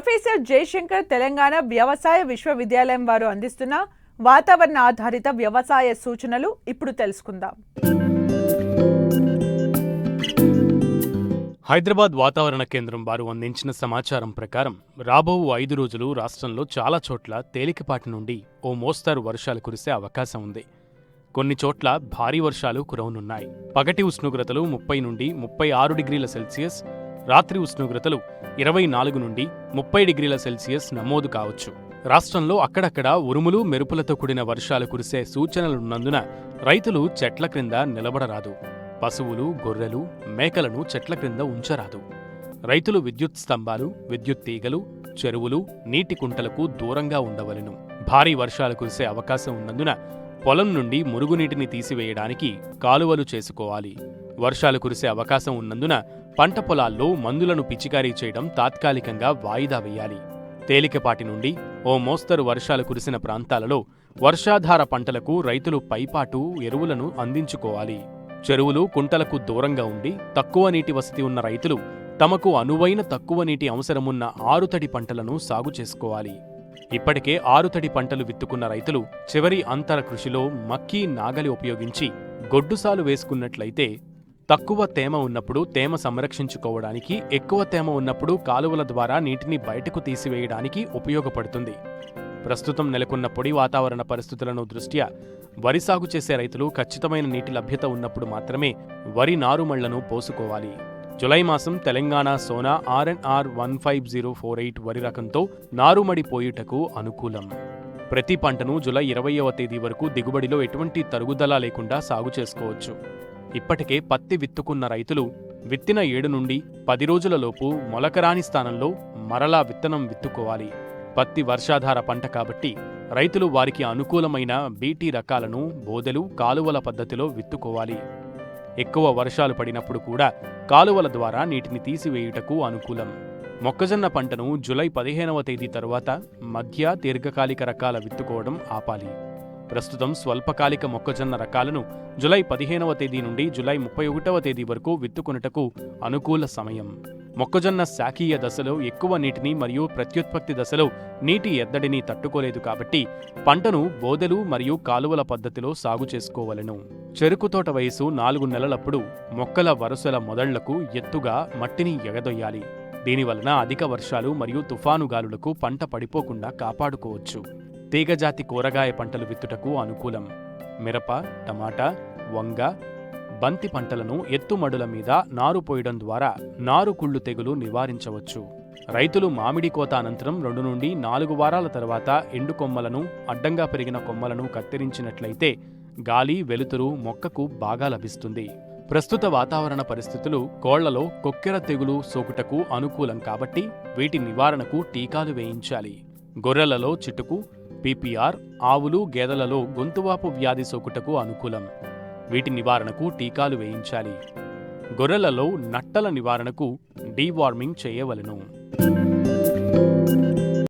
Professor Jayashankar Telangana వ్యవసాయ విశ్వవిద్యాలయం వారు అందిస్తున్న వాతావరణ ఆధారిత వ్యవసాయ సూచనలు ఇప్పుడు తెలుసుకుందాం. హైదరాబాద్ వాతావరణ కేంద్రం వారు అందించిన సమాచారం ప్రకారం రాబో 5 రోజులు రాష్ట్రంలో చాలా చోట్ల తేలికపాటి నుండి ఓ మోస్తరు వర్షాలు కురిసే అవకాశం ఉంది. కొన్ని చోట్ల భారీ వర్షాలు కురవనున్నాయి. పగటి ఉష్ణోగ్రతలు 30 నుండి 36 డిగ్రీల సెల్సియస్, రాత్రి ఉష్ణోగ్రతలు 24 నుండి 30 డిగ్రీల సెల్సియస్ నమోదు కావచ్చు. రాష్ట్రంలో అక్కడక్కడ ఉరుములు మెరుపులతో కూడిన వర్షాలు కురిసే సూచనలున్నందున రైతులు చెట్ల క్రింద నిలబడరాదు. పశువులు, గొర్రెలు, మేకలను చెట్ల క్రింద ఉంచరాదు. రైతులు విద్యుత్ స్తంభాలు, విద్యుత్ తీగలు, చెరువులు, నీటి కుంటలకు దూరంగా ఉండవలెను. భారీ వర్షాలు కురిసే అవకాశం ఉన్నందున పొలం నుండి మురుగునీటిని తీసివేయడానికి కాలువలు చేసుకోవాలి. వర్షాలు కురిసే అవకాశం ఉన్నందున పంట పొలాల్లో మందులను పిచికారీ చేయడం తాత్కాలికంగా వాయిదా వేయాలి. తేలికపాటి నుండి ఓ మోస్తరు వర్షాలు కురిసిన ప్రాంతాలలో వర్షాధార పంటలకు రైతులు పైపాటు ఎరువులను అందించుకోవాలి. చెరువులు, కుంటలకు దూరంగా ఉండి తక్కువ నీటి వసతి ఉన్న రైతులు తమకు అనువైన తక్కువ నీటి అవసరమున్న ఆరుతడి పంటలను సాగు చేసుకోవాలి. ఇప్పటికే ఆరుతడి పంటలు విత్తుకున్న రైతులు చివరి అంతర కృషిలో మక్కీ, నాగలి ఉపయోగించి గొడ్డుసాలు వేసుకున్నట్లయితే తక్కువ తేమ ఉన్నప్పుడు తేమ సంరక్షించుకోవడానికి, ఎక్కువ తేమ ఉన్నప్పుడు కాలువల ద్వారా నీటిని బయటకు తీసివేయడానికి ఉపయోగపడుతుంది. ప్రస్తుతం నెలకొన్న పొడి వాతావరణ పరిస్థితులను దృష్ట్యా వరి సాగు చేసే రైతులు ఖచ్చితమైన నీటి లభ్యత ఉన్నప్పుడు మాత్రమే వరి నారుమళ్లను పోసుకోవాలి. జులై మాసం తెలంగాణ సోనా RNR 15048 వరి రకంతో నారుమడి పోయుటకు అనుకూలం. ప్రతి పంటను జులై 20వ తేదీ వరకు దిగుబడిలో ఎటువంటి తరుగుదల లేకుండా సాగు చేసుకోవచ్చు. ఇప్పటికే పత్తి విత్తుకున్న రైతులు విత్తిన 7 నుండి 10 రోజులలోపు మొలకరాని స్థానంలో మరలా విత్తనం విత్తుకోవాలి. పత్తి వర్షాధార పంట కాబట్టి రైతులు వారికి అనుకూలమైన బీటీ రకాలను బోదెలు, కాలువల పద్ధతిలో విత్తుకోవాలి. ఎక్కువ వర్షాలు పడినప్పుడు కూడా కాలువల ద్వారా నీటిని తీసివేయుటకు అనుకూలం. మొక్కజొన్న పంటను జులై 15వ తేదీ తరువాత మధ్య, దీర్ఘకాలిక రకాల విత్తుకోవడం ఆపాలి. ప్రస్తుతం స్వల్పకాలిక మొక్కజొన్న రకాలను జులై 15వ తేదీ నుండి జులై 31వ తేదీ వరకు విత్తుకొనుటకు అనుకూల సమయం. మొక్కజొన్న శాఖీయ దశలో ఎక్కువ నీటిని మరియు ప్రత్యుత్పత్తి దశలో నీటి ఎద్దడిని తట్టుకోలేదు కాబట్టి పంటను బోదెలు మరియు కాలువల పద్ధతిలో సాగు చేసుకోవలెను. చెరుకు తోట వయసు 4 నెలలప్పుడు మొక్కల వరుసల మొదళ్లకు ఎత్తుగా మట్టిని ఎగదొయ్యాలి. దీనివలన అధిక వర్షాలు మరియు తుఫాను గాలులకు పంట పడిపోకుండా కాపాడుకోవచ్చు. తీగజాతి కూరగాయ పంటలు విత్తుటకు అనుకూలం. మిరప, టమాటా, వంగ, బంతి పంటలను ఎత్తుమడుల మీద నారు పోయడం ద్వారా నారు కుళ్ళు తెగులు నివారించవచ్చు. రైతులు మామిడి కోత అనంతరం 2 నుండి 4 వారాల తర్వాత ఎండు కొమ్మలను, అడ్డంగా పెరిగిన కొమ్మలను కత్తిరించినట్లయితే గాలి, వెలుతురు మొక్కకు బాగా లభిస్తుంది. ప్రస్తుత వాతావరణ పరిస్థితులు కోళ్లలో కొక్కెర తెగులు సోకుటకు అనుకూలం కాబట్టి వీటి నివారణకు టీకాలు వేయించాలి. గొర్రెలలో చిటుకు, PPR, ఆవులు, గేదెలలో గొంతువాపు వ్యాధి సోకుటకు అనుకూలం. వీటి నివారణకు టీకాలు వేయించాలి. గొర్రెలలో నట్టల నివారణకు డీవార్మింగ్ చేయవలెను.